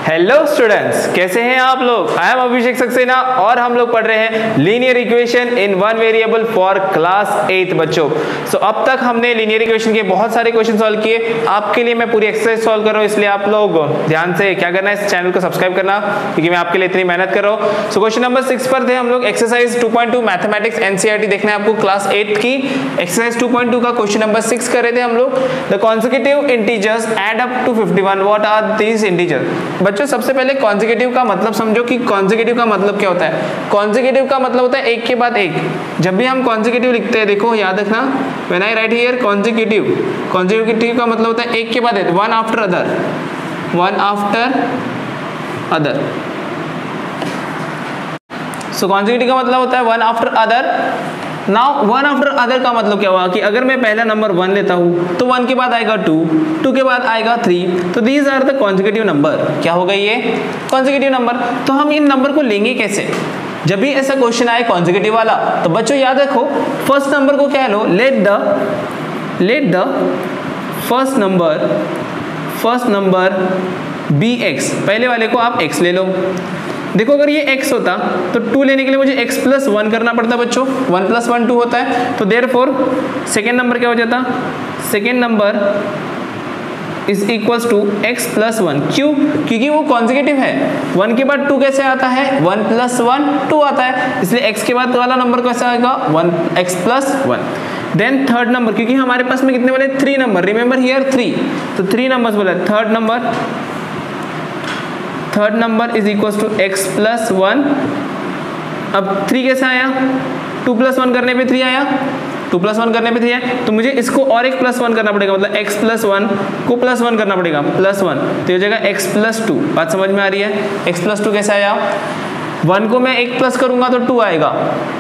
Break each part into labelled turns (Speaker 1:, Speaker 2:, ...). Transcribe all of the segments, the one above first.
Speaker 1: Hello students, कैसे हैं आप लोग। आई एम अभिषेक सक्सेना और हम लोग पढ़ रहे हैं linear equation in one variable for class 8 बच्चों। सो अब तक हमने लीनियर इक्वेशन के बहुत सारे क्वेश्चन सॉल्व किए। आपके लिए मैं पूरी एक्सरसाइज सॉल्व कर रहा हूँ, इसलिए आप लोग ध्यान से क्या करना है, इस चैनल को सब्सक्राइब करना, क्योंकि मैं आपके लिए इतनी मेहनत कर रहा हूँ। सो क्वेश्चन नंबर 6 पर थे हम लोग। एक्सरसाइज 2.2 मैथमेटिक्स एनसीईआरटी देखना है आपको, क्लास 8 की एक्सरसाइज 2.2 का क्वेश्चन नंबर 6 कर रहे थे हम लोग। The consecutive integers add up to 51, what are these integers. बच्चों सबसे पहले कॉन्सेक्यूटिव का मतलब समझो कि कॉन्सेक्यूटिव का मतलब क्या होता है। कॉन्सेक्यूटिव का मतलब होता है एक के बाद एक। जब भी हम कॉन्सेक्यूटिव लिखते हैं, देखो याद रखना, when I write here consecutive, consecutive का मतलब होता है एक के बाद एक, one after other, one after other. So consecutive का मतलब होता है one after other. Now one after other का मतलब क्या हुआ कि अगर मैं पहला नंबर 1 लेता हूं तो 1 के बाद आएगा 2, 2 के बाद आएगा 3, तो these are the consecutive number. क्या होगा ये कॉन्सेक्यूटिव नंबर। तो हम इन नंबर को लेंगे कैसे। जब भी ऐसा क्वेश्चन आए कॉन्सेक्यूटिव वाला, तो बच्चों याद रखो फर्स्ट नंबर को क्या लो, let the first number be x. पहले वाले को आप x ले लो। देखो अगर ये x होता तो 2 लेने के लिए मुझे x प्लस 1 करना पड़ता बच्चों, 1 प्लस 1 2 होता है। तो देयरफॉर सेकेंड नंबर क्या हो जाता, second number is equals to x plus 1। क्यों, क्योंकि वो कॉन्सेक्यूटिव है। 1 के बाद 2 कैसे आता है, 1 प्लस 1 2 आता है, इसलिए x के बाद वाला नंबर कैसा आएगा, 1x plus 1। Then third number, क्योंकि हमारे पास में कितने बोले 3 नंबर, रिमेंबर हियर 3, तो 3 नंबर्स बोला। Third number is equal to x plus 1। अब 3 कैसे आया, 2 प्लस 1 करने पे 3 आया, 2 प्लस 1 करने पे 3 है, तो मुझे इसको और एक प्लस 1 करना पड़ेगा, मतलब x प्लस 1 को प्लस 1 करना पड़ेगा, प्लस 1, तो हो जाएगा x प्लस 2। बात समझ में आ रही है। x प्लस 2 कैसे आया, 1 को मैं 1 प्लस करूंगा तो 2 आएगा,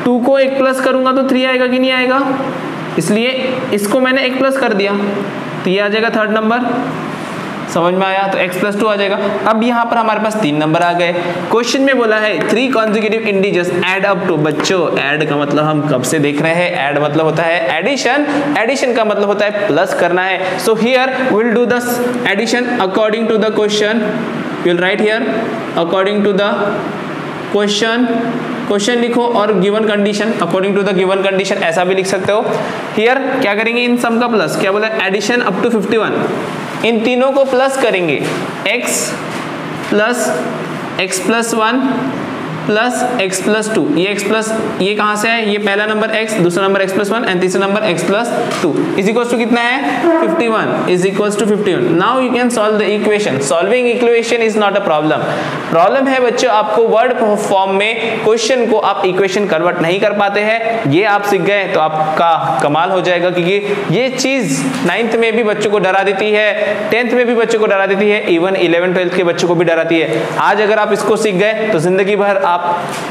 Speaker 1: 2 को 1 प्लस करूंगा तो 3 आएगा कि नहीं आएगा, इसलिए इसको मैंने 1 प्लस कर दिया, तो ये आ जाएगा थर्ड नंबर। समझ में आया, तो x प्लस 2 आ जाएगा। अब यहाँ पर हमारे पास 3 नंबर आ गए। क्वेश्चन में बोला है 3 consecutive integers add up to. बच्चों ऐड का मतलब हम कब से देख रहे हैं, ऐड मतलब होता है एडिशन, एडिशन का मतलब होता है प्लस करना है। So here will do the addition according to the question, will write here according to the question लिखो और given condition, according to the given condition ऐसा भी लिख सकते हो। हियर क्या करेंगे, इन सम का प्लस, क्या बोला, एडिशन अप टू 51, इन तीनों को प्लस करेंगे, x plus 1 plus x plus 2। ये x प्लस, ये कहाँ से है, ये पहला नंबर x, दूसरा नंबर x प्लस 1 एंड तीसरा number x plus 2 is equals to कितना है 51, is equals to 51। Now you can solve the equation. Solving equation is not a problem. Problem है बच्चों आपको वर्ड फॉर्म में क्वेश्चन को आप इक्वेशन कन्वर्ट नहीं कर पाते हैं। ये आप सीख गए तो आपका कमाल हो जाएगा, क्योंकि ये चीज 9th में भी बच्चों को डरा देती है, 10th में भी बच्चों को डरा देती है, इवन 11 12th के बच्चों को भी डराती है। आज अगर आप इसको सीख गए तो जिंदगी भर आप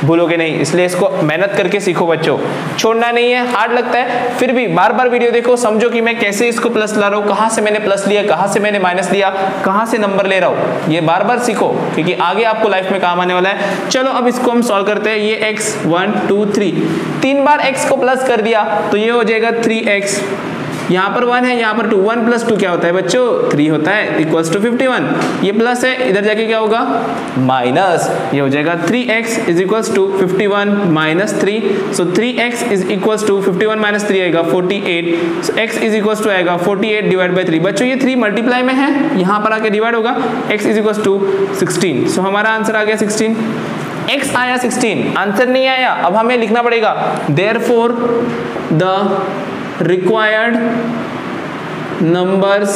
Speaker 1: भूलोगे नहीं, इसलिए इसको मेहनत करके सीखो बच्चों, छोड़ना नहीं है। हार्ड लगता है फिर भी बार बार वीडियो देखो, समझो कि मैं कैसे इसको प्लस ला रहा हूँ, कहाँ से मैंने प्लस लिया, कहाँ से मैंने माइनस लिया, कहाँ से नंबर ले रहा हूँ, ये बार बार सीखो, क्योंकि आगे आपको लाइफ में काम आने वाला है। चलो अब इसको हम सॉल्व करते हैं। ये x 1 2 3, 3 बार x को प्लस कर दिया तो ये हो जाएगा 3x, यहाँ पर 1 है, यहाँ पर 2, 1 प्लस 2 क्या होता है बच्चों 3 होता है, इक्वल्स टू 51। ये प्लस है, इधर जाके क्या होगा माइनस, ये हो जाएगा 3x is equals to 51 minus 3। So 3x is equals to 51 minus 3 आएगा 48। So x is equals to आएगा 48 डिवाइड बाई 3। बच्चों ये 3 मल्टीप्लाई में है, यहाँ पर आके डिवाइड होगा, x इज इक्वल्स टू 16। सो हमारा आंसर आ गया 16। x आया 16, आंसर नहीं आया। अब हमें लिखना पड़ेगा therefore the required numbers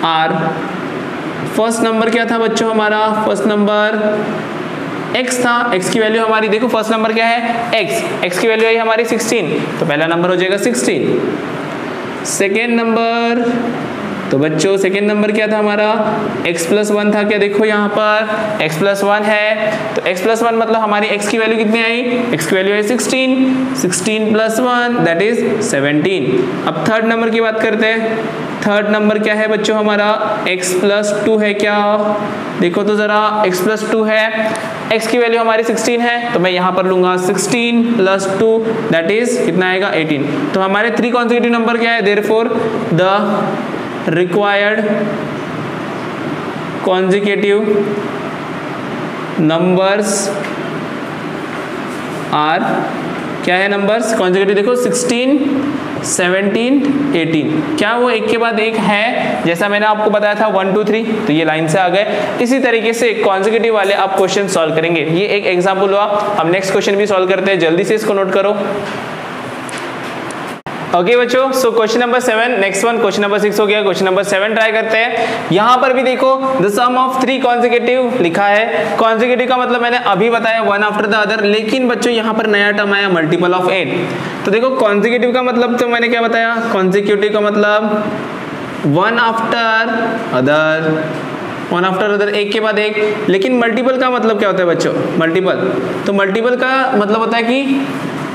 Speaker 1: are, first number क्या था बच्चों हमारा, फर्स्ट नंबर x था, x की वैल्यू हमारी देखो, फर्स्ट नंबर क्या है x की वैल्यू आई हमारी 16, तो पहला नंबर हो जाएगा 16। सेकेंड नंबर, तो बच्चों सेकेंड नंबर क्या था हमारा, x प्लस 1 था, क्या देखो यहाँ पर x प्लस 1 है, तो x प्लस 1 मतलब हमारी x की वैल्यू कितनी आई, x की value I 16 plus 1 that is 17। अब थर्ड नंबर की बात करते हैं। थर्ड नंबर क्या है बच्चों हमारा, x प्लस 2 है, क्या देखो तो जरा, x प्लस 2 है, x की वैल्यू हमारी 16 है, तो मैं यहाँ पर लूंगा 16 प्लस 2 दैट इज कितना आएगा 18। तो हमारे 3 कॉन्सेक्यूटिव नंबर क्या है, therefore the required consecutive numbers are, क्या है नंबर्स कॉन्जिक्यूटिव, देखो 16, 17, 18, क्या वो एक के बाद एक है, जैसा मैंने आपको बताया था 1 2 3, तो ये लाइन से आ गए। इसी तरीके से कॉन्जिक्यूटिव वाले आप क्वेश्चन सॉल्व करेंगे। ये एक एग्जांपल हुआ। हम नेक्स्ट क्वेश्चन भी सॉल्व करते हैं, जल्दी से इसको नोट करो। ओके बच्चों, so question number 7, next one question number 6 हो गया। क्वेश्चन नंबर 7 ट्राई करते हैं। यहाँ पर भी देखो द सम ऑफ 3 कॉन्जिक्यूटिव लिखा है। कॉन्जिक्यूटिव का मतलब मैंने अभी बताया वन आफ्टर द अदर, लेकिन बच्चों यहाँ पर नया टर्म आया मल्टीपल ऑफ 8। तो देखो कॉन्जिक्यूटिव का मतलब तो मैंने क्या बताया, कॉन्जिक्यूटिव का मतलब one after other, one after other, एक के बाद एक। लेकिन मल्टीपल का मतलब क्या होता है बच्चों, मल्टीपल, तो मल्टीपल का मतलब होता है कि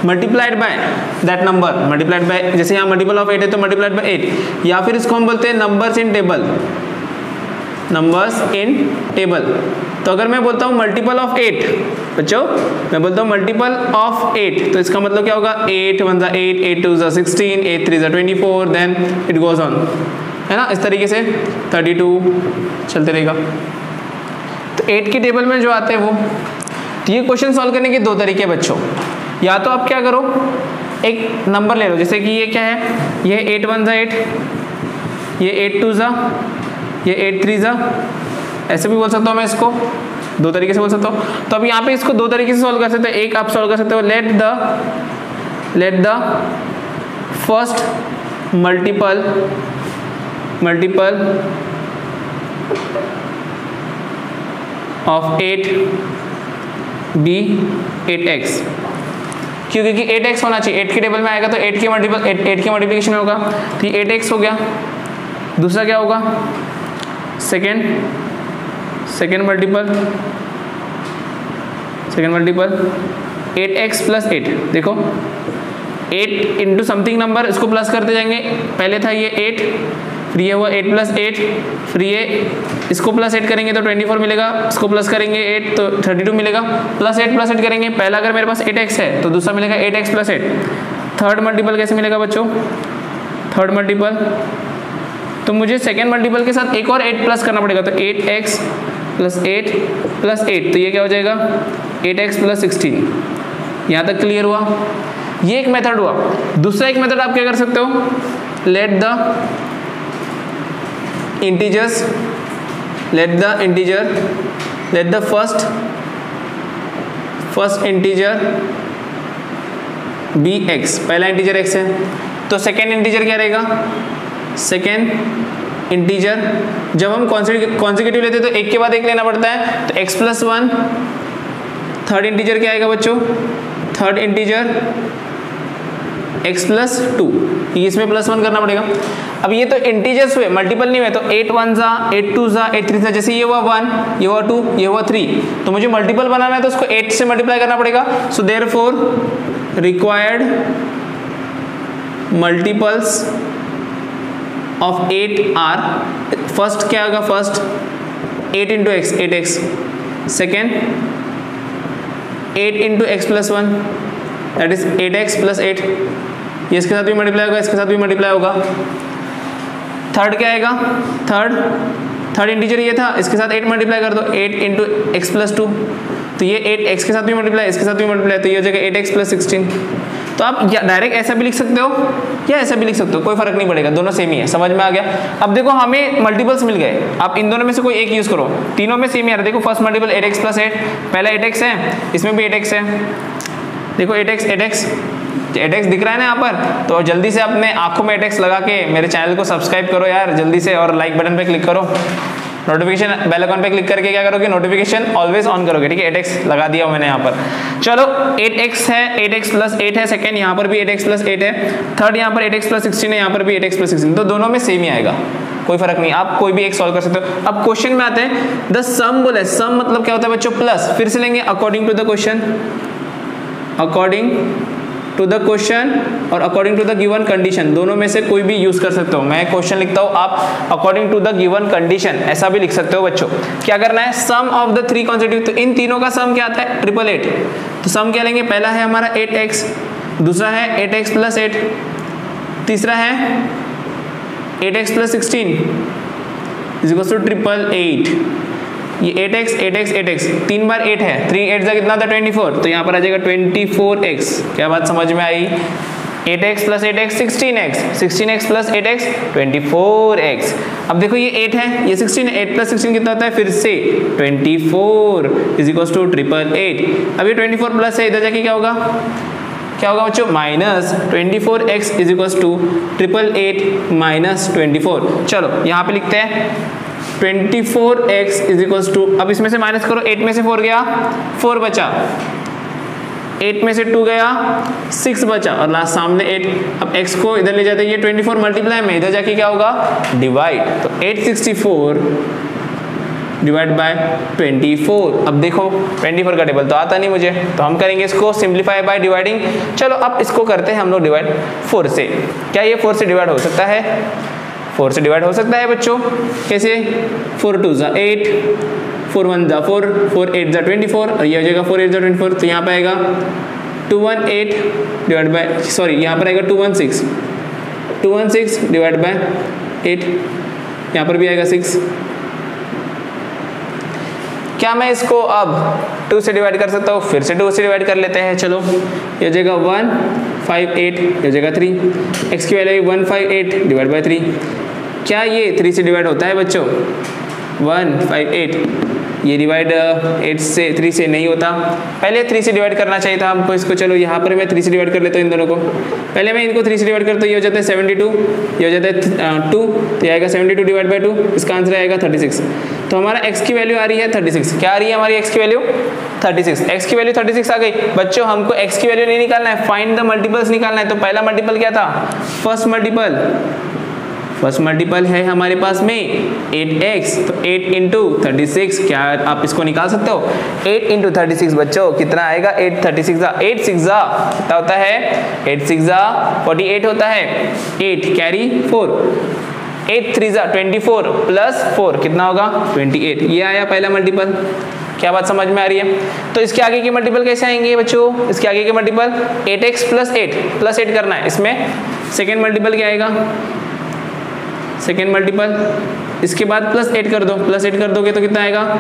Speaker 1: multiplied by that number, multiplied by, जैसे यहाँ मल्टीपल ऑफ 8 है तो मल्टीप्लाइड बाय 8, या फिर इसको हम बोलते हैं numbers in table, numbers in table. तो अगर मैं बोलता हूँ मल्टीपल ऑफ 8 बच्चों, मैं बोलता हूँ मल्टीपल ऑफ 8, तो इसका मतलब क्या होगा, 8 1 ज़ा 8, 8 2 ज़ा 16, 8 3 ज़ा 24, देन इट गोज ऑन, है ना, इस तरीके से 32 चलते रहेगा। तो 8 की टेबल में जो आते हैं वो, तो ये क्वेश्चन सॉल्व करने के दो तरीके बच्चों। या तो आप क्या करो, एक नंबर ले लो, जैसे कि ये क्या है, ये 8 1 ज़ा 8, ये 8 2 ज़ा, ये 8 3 ज़ा, ऐसे भी बोल सकता हूँ मैं इसको, दो तरीके से बोल सकता हूँ। तो अब यहाँ पे इसको दो तरीके से सॉल्व कर सकते हो। एक आप सॉल्व कर सकते हो, let the first multiple of 8 be 8x, क्यों, क्योंकि 8x होना चाहिए, 8 की टेबल में आएगा तो 8 की मल्टीप्लिकेशन में होगा, तो ये 8x हो गया। दूसरा क्या होगा, सेकेंड मल्टीपल 8x प्लस 8, देखो 8 इंटू समथिंग नंबर, इसको प्लस करते जाएंगे। पहले था ये 8, फिर ये हुआ 8 प्लस 8, फिर ये इसको प्लस 8 करेंगे तो 24 मिलेगा, इसको प्लस करेंगे 8 तो 32 मिलेगा, प्लस 8 करेंगे। पहला अगर मेरे पास 8x है तो दूसरा मिलेगा 8x प्लस 8। थर्ड मल्टीपल कैसे मिलेगा बच्चों, थर्ड मल्टीपल, तो मुझे सेकेंड मल्टीपल के साथ एक और 8 प्लस करना पड़ेगा, तो 8x प्लस 8 प्लस 8, तो ये क्या हो जाएगा 8x प्लस 16। यहाँ तक क्लियर हुआ, ये एक मेथड हुआ। दूसरा एक मेथड आप क्या कर सकते हो, let the first integer be x, पहला इंटीजर x है, तो सेकेंड इंटीजर क्या रहेगा, सेकेंड इंटीजर, जब हम कॉन्जिक्यूटिव लेते हैं तो एक के बाद एक लेना पड़ता है, तो x प्लस 1। थर्ड इंटीजर क्या आएगा बच्चों, थर्ड इंटीजर x प्लस 2, इसमें प्लस 1 करना पड़ेगा। अब ये तो इंटीजर्स हुए, मल्टीपल नहीं हुए, तो 8 1 ज़ा 8 2 ज़ा 8 3 ज़ा, जैसे ये हुआ 1, ये हुआ 2, ये हुआ 3, तो मुझे मल्टीपल बनाना है तो उसको 8 से मल्टीप्लाई करना पड़ेगा। So therefore required multiples of 8 are, first क्या होगा, first 8 into x 8x, second 8 into x plus 1 that is 8x plus 8, ये इसके साथ भी मल्टीप्लाई होगा, इसके साथ भी मल्टीप्लाई होगा। थर्ड क्या आएगा, थर्ड इंटीजर ये था, इसके साथ 8 मल्टीप्लाई कर दो, 8 इंटू एक्स प्लस 2, तो ये 8x के साथ भी मल्टीप्लाई, इसके साथ भी मल्टीप्लाई, तो ये हो जाएगा 8x प्लस 16। तो आप डायरेक्ट ऐसा भी लिख सकते हो या ऐसा भी लिख सकते हो, कोई फर्क नहीं पड़ेगा, दोनों सेम ही है। समझ में आ गया। अब देखो हमें मल्टीपल्स मिल गए, आप इन दोनों में से कोई एक यूज करो, तीनों में सेम ही आ रहा है। देखो फर्स्ट मल्टीपल 8x प्लस 8, पहला 8x है, इसमें भी 8x है, देखो 8x दिख रहा है ना यहाँ पर, तो जल्दी से अपने आंखों में 8x लगा के मेरे चैनल को सब्सक्राइब करो यार जल्दी से, और लाइक बटन पे क्लिक करो, नोटिफिकेशन बेल आइकन पे क्लिक करके क्या करोगे, नोटिफिकेशन ऑलवेज ऑन करोगे, ठीक है। 8x लगा दिया मैंने यहाँ पर। चलो 8x है, 8x प्लस 8 है, सेकंड यहाँ पर भी 8x प्लस 8 है, थर्ड यहाँ पर 8x प्लस 16 है, यहाँ पर भी 8x प्लस 16, तो दोनों में सेम ही आएगा, कोई फर्क नहीं, आप कोई भी एक सॉल्व कर सकते हो। अब क्वेश्चन में आते हैं, द सम बोले, सम मतलब क्या होता है बच्चों, प्लस, फिर से लेंगे according to the question, according to the question और according to the given condition, दोनों में से कोई भी यूज कर सकते हो। मैं क्वेश्चन लिखता हूं, आप according to the given condition ऐसा भी लिख सकते हो बच्चों। क्या करना है, सम ऑफ द 3 कॉन्सेक्यूटिव, तो इन तीनों का सम क्या आता है, 888, तो सम क्या लेंगे, पहला है हमारा 8x, दूसरा है 8x प्लस 8, तीसरा है 8x plus 16, is equal to 888, ये 8x 8x 8x 3 बार 8 है, 3 8 का कितना था 24, तो यहाँ पर आ जाएगा 24x। क्या बात समझ में आई? 8x plus 8x 16x, 16x plus 8x 24x। अब देखो ये 8 है, ये 16 है, 8 प्लस 16 कितना होता है फिर से 24 इज इक्वल टू 888। अब ये 24 प्लस है, इधर जाके क्या होगा, क्या होगा बच्चों, minus 24x is equal to 888 minus 24। चलो यहाँ पे लिखते हैं 24x इज इक्वल टू, अब इसमें से माइनस करो, 8 में से 4 गया 4 बचा, 8 में से 2 गया 6 बचा और लास्ट सामने 8। अब x को इधर ले जाते हैं, ये 24 मल्टीप्लाई में, इधर जाके क्या होगा डिवाइड, तो 864 डिवाइड बाय 24। अब देखो 24 का टेबल तो आता नहीं मुझे, तो हम करेंगे इसको सिंप्लीफाई बाय डिवाइडिंग। चलो अब इसको करते हैं हम लोग डिवाइड 4 से। क्या ये 4 से डिवाइड हो सकता है? 4 से डिवाइड हो सकता है बच्चों, कैसे? 4 2 ज़ा 8, 4 1 ज़ा 4, 4 8 ज़ा 24 और ये हो जाएगा 4 8 ज़ा 24, तो यहाँ पे आएगा 218 डिवाइड बाय, सॉरी यहाँ पर आएगा 216 डिवाइड बाय 8, यहाँ पर भी आएगा 6। क्या मैं इसको अब 2 से डिवाइड कर सकता हूँ? फिर से 2 से डिवाइड कर लेते हैं। चलो ये हो जाएगा 158, ये हो जाएगा 3, x की वैल्यू 158 डिवाइड बाय 3। क्या ये 3 से डिवाइड होता है बच्चों? 158 ये डिवाइड 8 से 3 से नहीं होता, पहले 3 से डिवाइड करना चाहिए था हमको इसको। चलो यहाँ पर मैं 3 से डिवाइड कर लेता हूँ इन दोनों को, पहले मैं इनको 3 से डिवाइड करता हूँ, ये हो जाता है 72, ये हो जाता है 2, तो ये आएगा 72 डिवाइड बाय 2, इसका आंसर आएगा 36। तो हमारा x की वैल्यू आ रही है 36। क्या आ रही है हमारी x की वैल्यू? 36। x की वैल्यू 36 आ गई। बच्चों हमको x की वैल्यू नहीं निकालना है, फाइंड द मल्टीपल्स निकालना है। तो पहला मल्टीपल क्या था? फर्स्ट मल्टीपल है हमारे पास में 8x, तो 8 इंटू 36, क्या आप इसको निकाल सकते हो? 8 इंटू 36 बच्चों कितना आएगा? 8 36 कितना होता है? 8 6 48 होता है, 8 कैरी 4, 8 3 24 प्लस 4 कितना होगा? 28। ये आया पहला मल्टीपल। क्या बात समझ में आ रही है? तो इसके आगे के मल्टीपल कैसे आएंगे बच्चों? इसके आगे के मल्टीपल 8x प्लस 8 करना है। इसमें सेकेंड मल्टीपल क्या आएगा? सेकेंड मल्टीपल इसके बाद प्लस 8 कर दो, प्लस 8 कर दोगे तो कितना आएगा?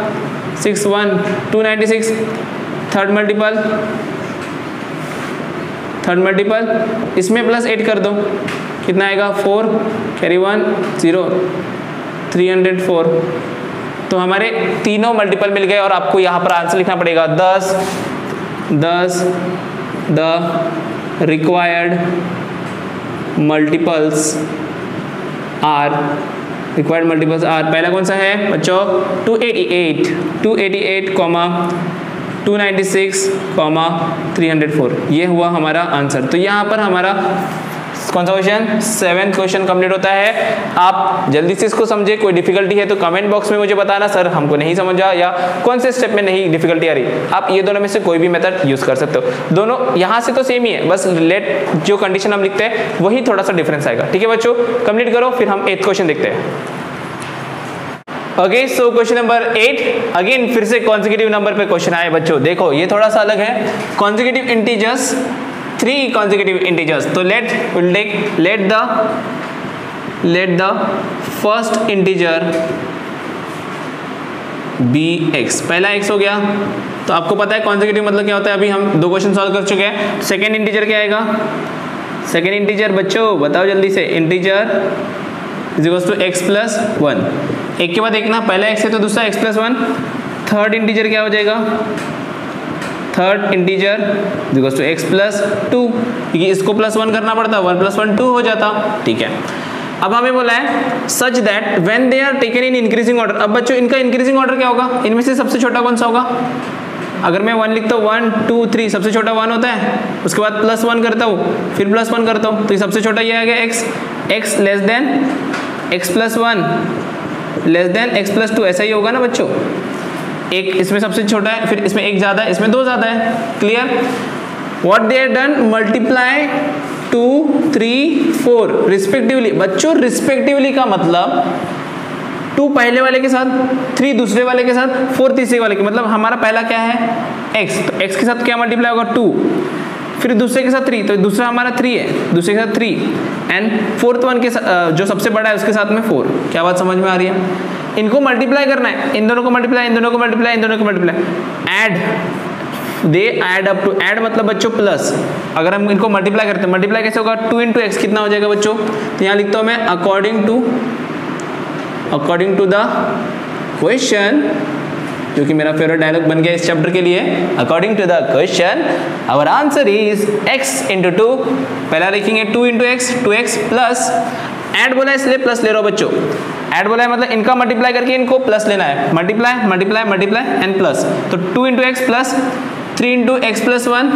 Speaker 1: 6 1 296। थर्ड मल्टीपल इसमें प्लस 8 कर दो, कितना आएगा? 4 कैरी 1 0 304। तो हमारे तीनों मल्टीपल मिल गए और आपको यहाँ पर आंसर लिखना पड़ेगा 10 द रिक्वायर्ड मल्टीपल्स आर पहला कौन सा है बच्चों? 288, 296, 304। ये हुआ हमारा आंसर। तो यहाँ पर हमारा कौन सा क्वेश्चन? 7th क्वेश्चन कंप्लीट होता है। आप जल्दी से इसको समझे, कोई डिफिकल्टी है तो कमेंट बॉक्स में मुझे बताना, सर हमको नहीं समझा या कौन से स्टेप में नहीं डिफिकल्टी आ रही। आप ये दोनों में से कोई भी मेथड यूज कर सकते हो, दोनों यहाँ से तो सेम ही है, बस लेट जो कंडीशन हम लिखते हैं वही थोड़ा सा डिफरेंस आएगा। ठीक है बच्चों, कंप्लीट करो, फिर हम 8th क्वेश्चन देखते हैं। Okay, so question number 8 again फिर से कॉन्सेक्यूटिव नंबर पे क्वेश्चन आए बच्चों। देखो ये थोड़ा सा अलग है, कॉन्सेक्यूटिव इंटीजर्स, 3 consecutive integers। तो let the first integer be x। पहला x हो गया, तो आपको पता है consecutive मतलब क्या होता है, अभी हम 2 क्वेश्चन सॉल्व कर चुके हैं। सेकेंड इंटीजर क्या आएगा? सेकेंड इंटीजर बच्चों बताओ जल्दी से, integer is equal to x plus 1। एक के बाद एक ना, पहला x है तो दूसरा x प्लस 1। थर्ड इंटीजर क्या हो जाएगा? Third integer is equal to x plus 2, क्योंकि इसको प्लस 1 करना पड़ता, 1 प्लस 1 2 हो जाता। ठीक है, अब हमें बोला है such that when they are taken in increasing order. अब बच्चों इनका इंक्रीजिंग ऑर्डर क्या होगा? इनमें से सबसे छोटा कौन सा होगा? अगर मैं 1 लिखता हूँ 1 2 3, सबसे छोटा 1 होता है, उसके बाद प्लस 1 करता हूँ, फिर प्लस 1 करता हूँ, तो ये सबसे छोटा ये आ गया x less than x plus 1 less than x plus 2। ऐसा ही होगा ना बच्चों, एक इसमें सबसे छोटा है, फिर इसमें एक ज्यादा है, इसमें 2 ज्यादा है। Clear? What they are done, multiply 2 3 4 respectively. बच्चों रिस्पेक्टिवली का मतलब 2 पहले वाले के साथ, 3 दूसरे वाले के साथ, 4 तीसरे वाले के, मतलब हमारा पहला क्या है? x, तो x के साथ क्या मल्टीप्लाई होगा? 2, फिर दूसरे के साथ 3, तो दूसरा हमारा 3 है, दूसरे के साथ 3 एंड फोर्थ वन के साथ जो सबसे बड़ा है उसके साथ में 4। क्या बात समझ में आ रही है? इनको मल्टीप्लाई करना है, इन दोनों को मल्टीप्लाई, इन दोनों को मल्टीप्लाई, इन दोनों को multiply, add, they add up to, add मतलब बच्चों प्लस, अगर हम इनको मल्टीप्लाई करते हैं, मल्टीप्लाई कैसे होगा, 2 × x कितना हो जाएगा बच्चों, तो यहाँ लिखता हूँ मैं अकॉर्डिंग टू द क्वेश्चन, जो कि मेरा फेवरेट डायलॉग बन गया इस चैप्टर के लिए, according to the question our answer is x × 2, पहला लिखेंगे 2 × x, 2x प्लस, ऐड बोला है इसलिए प्लस ले रहा हूं बच्चों, ऐड बोला है मतलब इनका मल्टीप्लाई करके इनको प्लस लेना है, multiply multiply multiply and plus, तो 2 × x प्लस 3 × x प्लस 1,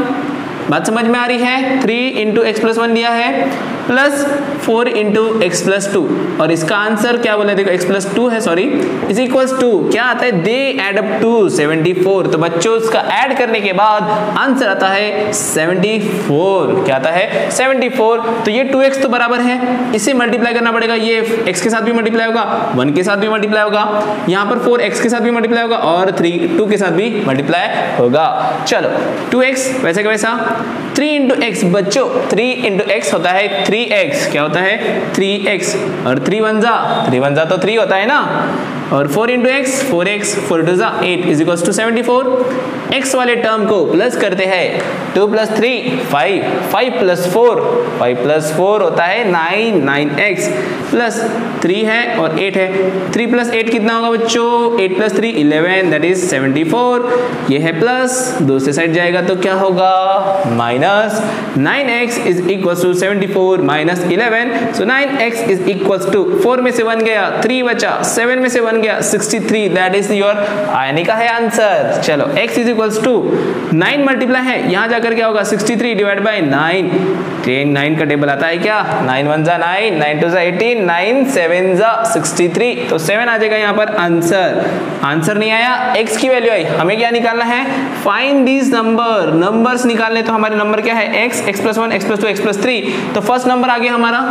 Speaker 1: बात समझ में आ रही है, 3 × x प्लस 1 दिया है प्लस 4 × x प्लस 2, और इसका आंसर क्या बोला है देखो, x प्लस 2 है सॉरी, इज इक्वल्स टू क्या आता है, दे ऐड अप टू 74, तो बच्चों उसका ऐड करने के बाद आंसर आता है 74, क्या आता है 74, तो ये 2x तो बराबर है, इसे मल्टीप्लाई करना पड़ेगा, ये x के साथ भी मल्टीप्लाई होगा, 1 के साथ भी मल्टीप्लाई होगा, यहाँ पर 4x के साथ भी मल्टीप्लाई होगा और 2 के साथ भी मल्टीप्लाई होगा। चलो 2x वैसे का वैसा, 3 × x बच्चों, 3 × x होता है 3x, क्या होता है 3x, और 3 1 जा तो 3 होता है ना, और 4 × x 4x, 4 2 जा 8 इज इक्वल्स टू 74, x वाले टर्म को प्लस करते हैं, 2 + 3 5, 5 + 4, 5 + 4 होता है 9, 9x प्लस 3 है और 8 है, 3 + 8 कितना होगा बच्चों, 8 + 3 11, दैट इज 74, ये है प्लस, दूसरे साइड जाएगा तो क्या होगा minus, 9x is equals to 74 minus 11, so 9x is equals to 4 में से 1 गया 3 बचा, 7 में से 1 गया 63, दैट इज योर आयनी का है आंसर। चलो x is equals to 9 multiply है, यहाँ जाकर क्या होगा 63 डिवाइड बाय 9, 9 का टेबल आता है क्या, 9 1 जा 9, 9 2 जा 18, 9 7 जा 63, तो 7 आ जाएगा यहाँ पर आंसर। आंसर नहीं आया, x की वैल्यू आई, हमें क्या निकालना है, फाइंड दिस नंबर, नंबर्स निकालने, तो हमारे नंबर क्या है x, x + 1, x + 2, x + 3, तो फर्स्ट नंबर आ गया हमारा,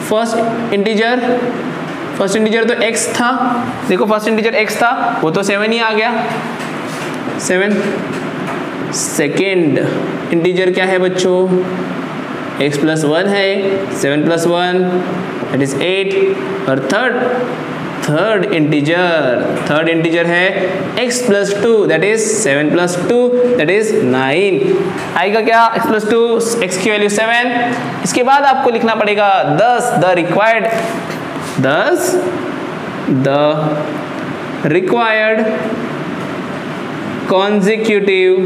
Speaker 1: फर्स्ट इंटीजर तो x था, देखो फर्स्ट इंटीजर x था, वो तो 7 ही आ गया, 7, सेकेंड इंटीजर क्या है बच्चों, x + 1 है, 7 + 1 दैट इज 8, और थर्ड इंटीजर है x + 2 that is 7 + 2 that is 9, आएगा क्या x + 2, x की वैल्यू 7, इसके बाद आपको लिखना पड़ेगा 10, the required consecutive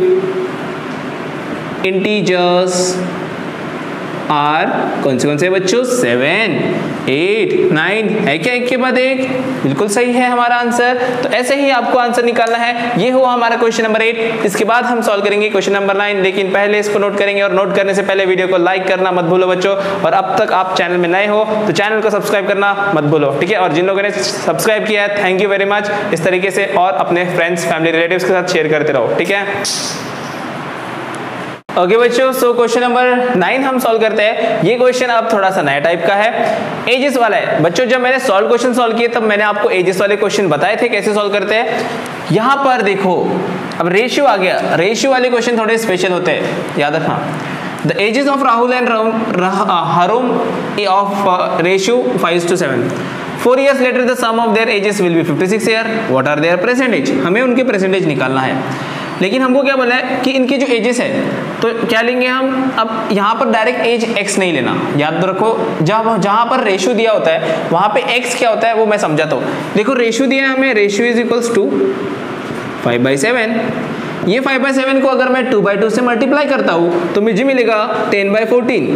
Speaker 1: integers are कौन से बच्चों, 7 8 9 है क्या, एक के बाद एक, बिल्कुल सही है हमारा आंसर। तो ऐसे ही आपको आंसर निकालना है। ये हुआ हमारा क्वेश्चन नंबर 8। इसके बाद हम सॉल्व करेंगे क्वेश्चन नंबर 9, लेकिन पहले इसको नोट करेंगे, और नोट करने से पहले वीडियो को लाइक करना मत भूलो बच्चों, और अब तक आप चैनल में नए हो तो चैनल को सब्सक्राइब करना मत भूलो, ठीक है। और जिन लोगों ने सब्सक्राइब किया है थैंक यू वेरी मच। इस तरीके से और अपने फ्रेंड्स फैमिली रिलेटिव्स के साथ शेयर करते रहो, ठीक है। ओके बच्चों, सो क्वेश्चन नंबर 9 हम सॉल्व करते हैं। ये क्वेश्चन अब थोड़ा सा नया टाइप का है, एजेस वाला है। बच्चों जब मैंने क्वेश्चन सॉल्व किए तब मैंने आपको एजेस वाले क्वेश्चन बताए थे कैसे सॉल्व करते हैं। यहाँ पर देखो अब रेशियो आ गया। रेशियो वाले क्वेश्चन थोड़े स्पेशल होते हैं, याद रखना। The ages of Rahul and हरुम of ratio 5:7। 4 years later the sum of their ages will be 56 year. What are their present age? हमें उनके परसेंटेज निकालना है, लेकिन हमको क्या बोला है कि इनके जो एजेस है तो क्या लेंगे हम। अब यहाँ पर डायरेक्ट एज x नहीं लेना, याद रखो। जहाँ पर रेशियो दिया होता है वहाँ पे x क्या होता है वो मैं समझाता हूँ। देखो रेशियो दिया है हमें, रेशियो इज इक्वल्स टू 5/7। ये 5/7 को अगर मैं 2/2 से मल्टीप्लाई करता हूँ तो मुझे मिलेगा 10/14।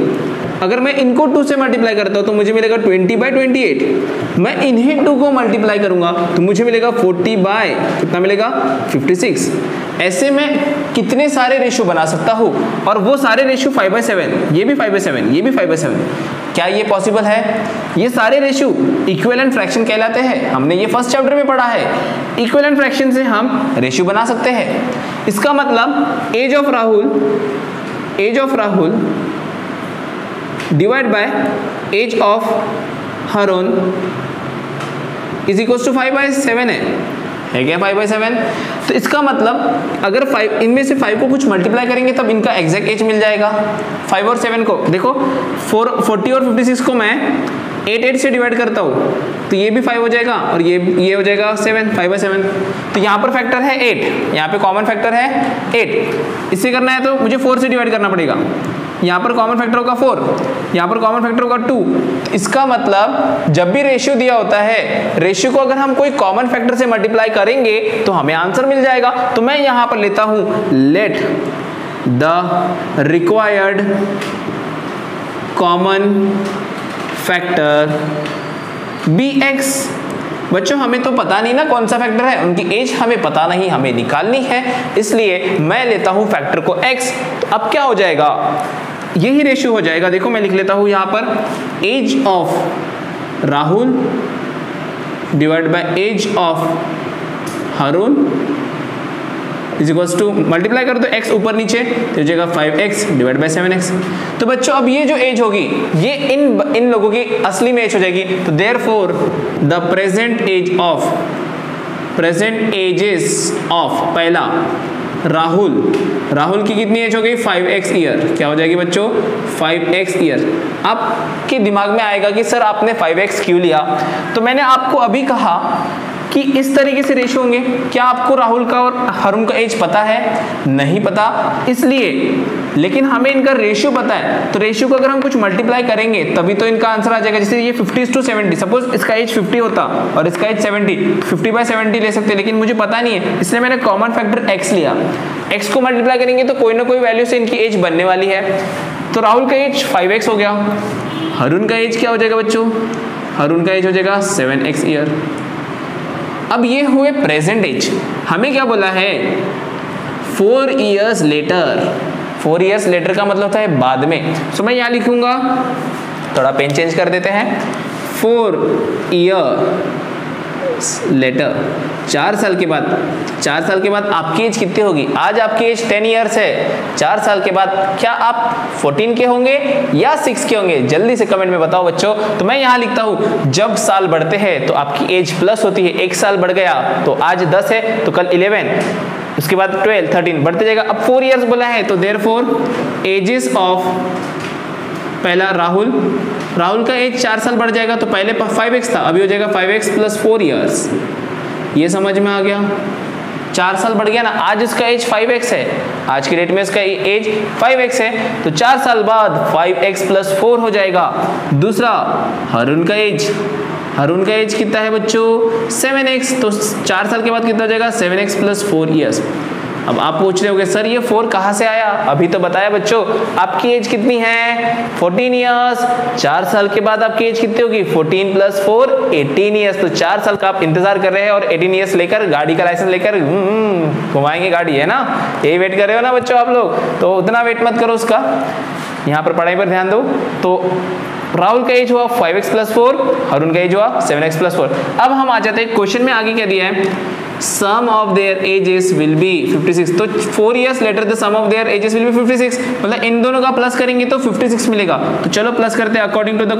Speaker 1: अगर मैं इनको 2 से मल्टीप्लाई करता हूँ तो मुझे मिलेगा 20/28। मैं इन्हें 2 को मल्टीप्लाई करूंगा तो मुझे मिलेगा 40 कितना मिलेगा 56। ऐसे में कितने सारे रेशियो बना सकता हूँ, और वो सारे रेशियो 5/7, ये भी 5/7, ये भी 5/7। क्या ये पॉसिबल है? ये सारे रेशियो इक्विवेलेंट फ्रैक्शन कहलाते हैं। हमने ये फर्स्ट चैप्टर में पढ़ा है। इक्विवेलेंट फ्रैक्शन से हम रेशियो बना सकते हैं। इसका मतलब age of Rahul divide by age of Harun is equal to 5/7 है क्या 5/7। तो इसका मतलब अगर 5 इनमें से 5 को कुछ मल्टीप्लाई करेंगे तब इनका एग्जैक्ट एज मिल जाएगा। 5 और 7 को देखो 40 और 56 को मैं 8 से डिवाइड करता हूँ तो ये भी 5 हो जाएगा और ये हो जाएगा 7, 5/7। तो यहाँ पर फैक्टर है 8, यहाँ पे कॉमन फैक्टर है 8। इससे करना है तो मुझे 4 से डिवाइड करना पड़ेगा। यहाँ पर कॉमन फैक्टर होगा 4, यहाँ पर कॉमन फैक्टर होगा 2। इसका मतलब जब भी रेशियो दिया होता है, रेशियो को अगर हम कोई कॉमन फैक्टर से मल्टीप्लाई करेंगे तो हमें आंसर मिल जाएगा। तो मैं यहाँ पर लेता हूँ let the required common factor be x. बच्चों हमें तो पता नहीं ना कौन सा फैक्टर है, उनकी एज हमें पता नहीं, हमें निकालनी है, इसलिए मैं लेता हूं फैक्टर को x। तो अब क्या हो जाएगा, यही रेशियो हो जाएगा। देखो मैं लिख लेता हूं यहां पर age of Rahul divide by age of Harun is equals to, multiply कर दो x ऊपर नीचे तो हो जाएगा 5x डिवाइड बाय 7x। तो बच्चों अब ये जो एज होगी ये इन लोगों की असली में एज हो जाएगी। तो therefore the present ages of पहला राहुल की कितनी एज हो गई 5x ईयर। क्या हो जाएगी बच्चों 5x ईयर। आपके दिमाग में आएगा कि सर आपने 5x क्यों लिया, तो मैंने आपको अभी कहा कि इस तरीके से रेशियो होंगे। क्या आपको राहुल का और हरुण का एज पता है? नहीं पता, इसलिए, लेकिन हमें इनका रेशियो पता है। तो रेशियो को अगर हम कुछ मल्टीप्लाई करेंगे तभी तो इनका आंसर आ जाएगा। जैसे ये 50:70, सपोज इसका एज 50 होता और इसका एज 70, 50/70 ले सकते, लेकिन मुझे पता नहीं है, इसलिए मैंने कॉमन फैक्टर x लिया। x को मल्टीप्लाई करेंगे तो कोई ना कोई वैल्यू से इनकी एज बनने वाली है। तो राहुल का एज 5x हो गया, हरुण का एज क्या हो जाएगा बच्चों, हरुण का एज हो जाएगा 7x ईयर। अब ये हुए प्रेजेंट एज। हमें क्या बोला है 4 इयर्स लेटर। 4 इयर्स लेटर का मतलब होता है बाद में। सो मैं यहाँ लिखूंगा, थोड़ा पेन चेंज कर देते हैं, 4 इयर्स लेटर, 4 साल के बाद। 4 साल के बाद आपकी एज कितनी होगी? आज आपकी एज 10 इयर्स है, 4 साल के बाद क्या आप 14 के होंगे या 6 के होंगे? जल्दी से कमेंट में बताओ बच्चों। तो मैं यहाँ लिखता हूँ जब साल बढ़ते हैं तो आपकी एज प्लस होती है। 1 साल बढ़ गया तो आज 10 है तो कल 11, उसके बाद 12, 13 बढ़ते जाएगा। अब 4 इयर्स बोला है तो देयरफॉर एजेस ऑफ पहला राहुल का एज 4 साल बढ़ जाएगा तो पहले 5x था, अभी हो जाएगा 5x + 4 इयर्स। ये समझ में आ गया? 4 साल बढ़ गया ना, आज इसका एज 5x है, आज की डेट में इसका एज 5x है, तो 4 साल बाद 5x + 4 हो जाएगा। दूसरा हरुण का एज कितना है बच्चों 7x, तो 4 साल के बाद कितना हो जाएगा 7x + 4 इयर्स। अब आप पूछ रहे होगे सर ये 4 कहाँ से आया? अभी तो बताया बच्चों, आपकी एज कितनी है 14 इयर्स, 4 साल के बाद आपकी एज कितनी होगी 14 + 4 18 इयर्स। तो 4 साल का आप इंतजार कर रहे हैं और 18 इयर्स लेकर गाड़ी का लाइसेंस लेकर घुमाएंगे गाड़ी, है ना? यही वेट कर रहे हो ना बच्चों आप लोग, तो उतना वेट मत करो उसका, यहाँ पर पढ़ाई पर ध्यान दो। तो राहुल का एज हुआ 5x + 4, हरुण का एज हुआ 7x + 4। अब हम आ जाते हैं क्वेश्चन में, आगे क्या दिया है, sum of their ages will be 56। तो 4 years later the sum of their ages will be 56, मतलब इन दोनों का प्लस करेंगे तो 56 मिलेगा। तो चलो प्लस करते हैं अकॉर्डिंग टू द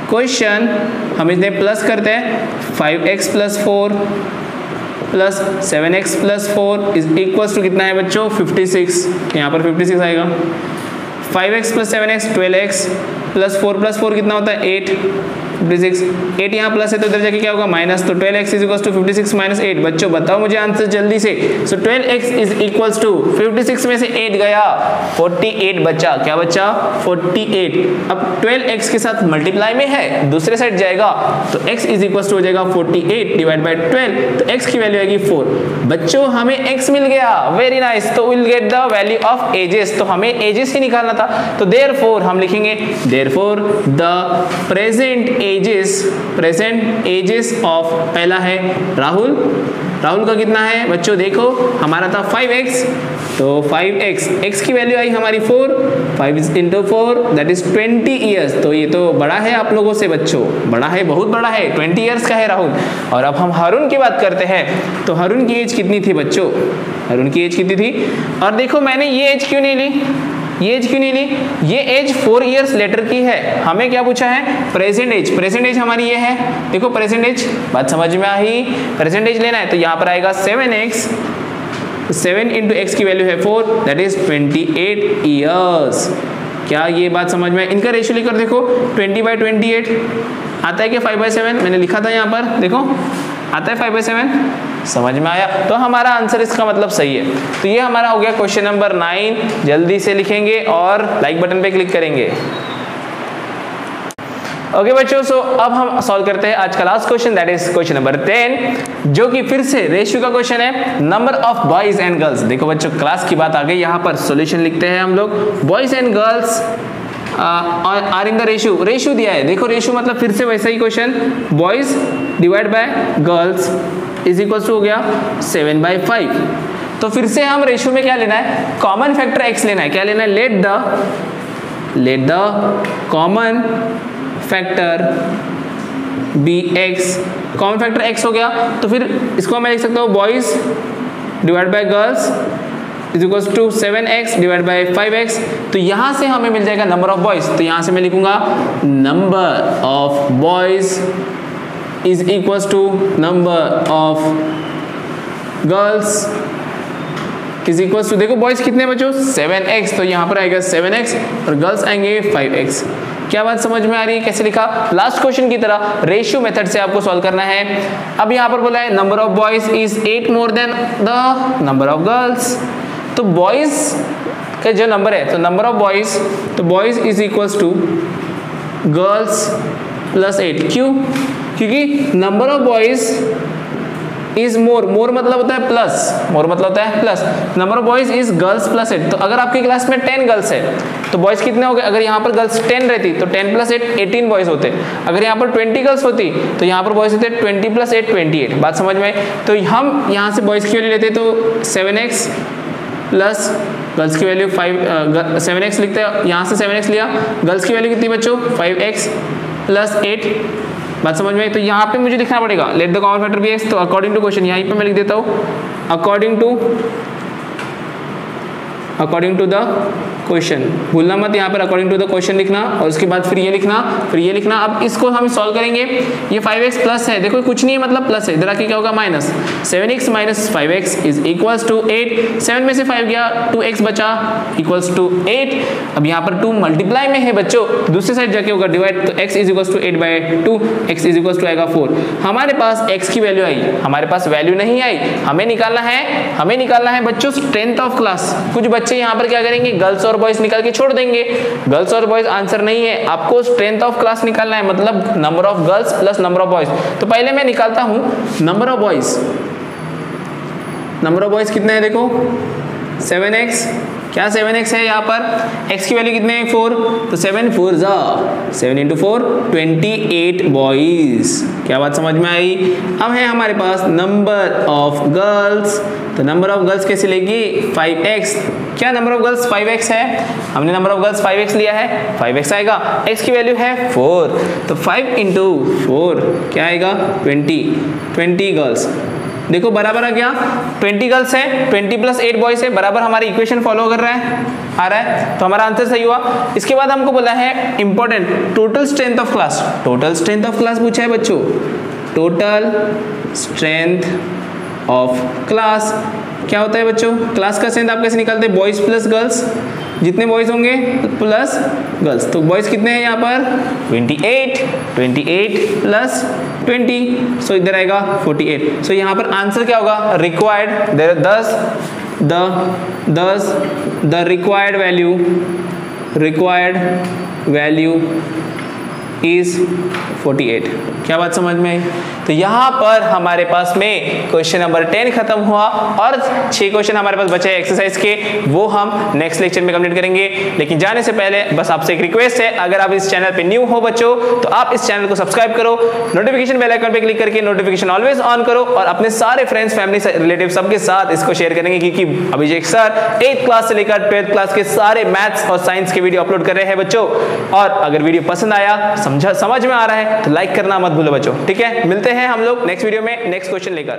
Speaker 1: क्वेश्चन। हम इसमें प्लस करते हैं 5x + 4 plus 7x + 4 is equals to कितना है बच्चों 56। यहाँ पर 56 आएगा। 5x + 7x 12x + 4 + 4 कितना होता है 8, 56। 8 यहाँ प्लस है तो इधर जाके क्या होगा माइनस, तो 12x = 56 - 8। बच्चों बताओ मुझे आंसर जल्दी से। सो 12x = 56 में से 8 गया 48 बचा। क्या बचा 48। अब 12x के साथ मल्टीप्लाई में है, दूसरे साइड जाएगा तो x = हो जाएगा 48 डिवाइड बाय 12, तो x की वैल्यू आएगी 4। बच्चों हमें x मिल गया, वेरी नाइस। तो will get the value of ages, तो हमें एजेस ही निकालना था। तो देयरफॉर हम लिखेंगे therefore the present ages of पहला है राहुल का कितना है बच्चों, देखो हमारा था 5x, तो 5x, x की वैल्यू आई हमारी 4, 5 × 4 दैट इज 20 इयर्स। तो ये तो बड़ा है आप लोगों से बच्चों, बड़ा है, बहुत बड़ा है, 20 इयर्स का है राहुल। और अब हम हरुण की बात करते हैं, तो हरुण की एज कितनी थी बच्चों, हरुण की एज कितनी थी? और देखो मैंने ये एज क्यों नहीं ली, ये एज 4 इयर्स लेटर की है। हमें क्या पूछा है प्रेजेंट एज हमारी ये है, देखो प्रेजेंट एज, बात समझ में आई? प्रेजेंट एज लेना है तो यहाँ पर आएगा 7x, 7 × x की वैल्यू है 4 दैट इज 28 इयर्स। क्या ये बात समझ में? इनका रेशियो लेकर देखो 20/28 आता है क्या 5/7? मैंने लिखा था यहाँ पर, देखो आता है 5/7। समझ में आया? तो हमारा आंसर इसका मतलब सही है। तो ये हमारा हो गया क्वेश्चन नंबर 9। जल्दी से लिखेंगे और लाइक बटन पे क्लिक करेंगे। ओके बच्चों, सो अब हम सॉल्व करते हैं आज का last question, that is question number 10, जो कि फिर से रेशियो का क्वेश्चन है, number of boys and girls. देखो बच्चों, क्लास की बात आ गई, यहाँ पर सॉल्यूशन लिखते हैं हम लोग। Boys and girls are in the ratio दिया है। देखो रेशियो मतलब फिर से वैसा ही question, boys divide by girls is equal to हो गया 7/5। तो फिर से हम रेशियो में क्या लेना है, कॉमन फैक्टर x लेना है। क्या लेना है, let the common factor be x। Common factor x हो गया, तो फिर इसको मैं लिख सकता हूँ boys divide by girls is equal to 7x divide by 5x। तो यहां से हमें मिल जाएगा नंबर ऑफ बॉयज। तो यहां से मैं लिखूंगा number of boys is equal to number of girls is equal to, देखो बॉयज कितने बच्चों 7x, तो यहाँ पर आएगा 7x और गर्ल्स आएंगे 5x। क्या बात समझ में आ रही है? कैसे लिखा? लास्ट क्वेश्चन की तरह रेशियो मेथड से आपको सॉल्व करना है। अब यहाँ पर बोला है number of boys is 8 more than the number of girls. तो बॉयज का जो नंबर है, तो नंबर ऑफ बॉयज, तो boys is equals to girls plus 8। क्यों? क्योंकि number of boys is more मतलब होता है प्लस, मोर मतलब होता है plus, number of boys is girls plus 8। तो अगर आपकी क्लास में 10 गर्ल्स है तो बॉयज कितने हो गए? अगर यहाँ पर गर्ल्स 10 रहती तो 10 + 8 18 बॉयज होते। अगर यहाँ पर 20 गर्ल्स होती तो यहाँ पर बॉयज होते 20 + 8 28। बात समझ में? तो हम यहाँ से बॉयज की वैल्यू लेते तो 7x प्लस गर्ल्स की वैल्यू 7x लिखते हैं। यहाँ से 7x लिया, गर्ल्स की वैल्यू कितनी बच्चों 5x प्लस 8। बात समझ में? तो यहाँ पे मुझे लिखना पड़ेगा let the common factor be x। तो अकॉर्डिंग टू क्वेश्चन यहीं पे मैं लिख देता हूँ अकॉर्डिंग टू द क्वेश्चन। भूलना मत यहाँ पर अकॉर्डिंग टू द क्वेश्चन लिखना और उसके बाद फिर ये लिखना। अब इसको हम सॉल्व करेंगे। ये 5x प्लस है, देखो कुछ नहीं है मतलब प्लस है, इधर आके क्या होगा minus. 7x minus 5x is equals to 8। 7 में से 5 गया, 2x बचा इक्वल्स टू 8। अब यहाँ पर 2 मल्टीप्लाई में है बच्चों, दूसरे साइड जाके होगा डिवाइड, तो x is equals to 8/2, x is equals to आएगा 4। हमारे पास x की वैल्यू आई, हमारे पास वैल्यू नहीं आई। हमें निकालना है बच्चों स्ट्रेंथ ऑफ क्लास। कुछ बच्चे यहाँ पर क्या करेंगे, गर्ल्स और बॉयज निकाल के छोड़ देंगे। गर्ल्स और बॉयज आंसर नहीं है, आपको स्ट्रेंथ ऑफ क्लास निकालना है, मतलब number of girls plus number of boys. तो पहले मैं निकालता हूं number of boys. Number of boys कितने हैं देखो 7x। क्या 7x है यहाँ पर, x की वैल्यू कितने हैं 4, तो 7 4 7 × 4 28 बॉयज। क्या बात समझ में आई? अब है हमारे पास नंबर ऑफ गर्ल्स। तो नंबर ऑफ गर्ल्स कैसे लेगी 5x। क्या नंबर ऑफ गर्ल्स 5x है, हमने नंबर ऑफ गर्ल्स 5x लिया है, 5x आएगा। x की वैल्यू है 4, तो 5 × 4 क्या आएगा 20 गर्ल्स। देखो बराबर आ गया, 20 गर्ल्स है, 20 + 8 बॉयज है, बराबर हमारी इक्वेशन फॉलो कर रहा है, आ रहा है। तो हमारा आंसर सही हुआ। इसके बाद हमको बोला है important total strength of class. Total strength of class पूछा है बच्चों, टोटल स्ट्रेंथ ऑफ क्लास क्या होता है बच्चों? क्लास का स्ट्रेंथ आप कैसे निकालते हैं, बॉयज प्लस गर्ल्स, जितने बॉयज होंगे प्लस गर्ल्स। तो बॉयज कितने हैं यहाँ पर 28 प्लस 20, सो इधर आएगा 48। सो यहाँ पर आंसर क्या होगा, required the required value is 48। क्या बात समझ में आई? तो यहाँ पर हमारे पास में क्वेश्चन नंबर 10 खत्म हुआ और 6 क्वेश्चन हमारे पास बचे एक्सरसाइज के, वो हम नेक्स्ट लेक्चर में कंप्लीट करेंगे। लेकिन जाने से पहले बस आपसे एक रिक्वेस्ट है, अगर आप इस चैनल पे न्यू हो बच्चों तो आप इस चैनल को सब्सक्राइब करो, नोटिफिकेशन बेल आइकन पे क्लिक करके नोटिफिकेशन ऑलवेज ऑन करो और अपने सारे फ्रेंड्स फैमिली रिलेटिव सबके साथ इसको शेयर करेंगे, क्योंकि अभिषेक सर 8th क्लास से लेकर 12th क्लास के सारे मैथ्स और साइंस के वीडियो अपलोड कर रहे हैं बच्चों। और अगर वीडियो पसंद आया, समझ में आ रहा है तो लाइक करना मत भूलो बच्चों, ठीक है? मिलते हैं हम लोग नेक्स्ट वीडियो में नेक्स्ट क्वेश्चन लेकर।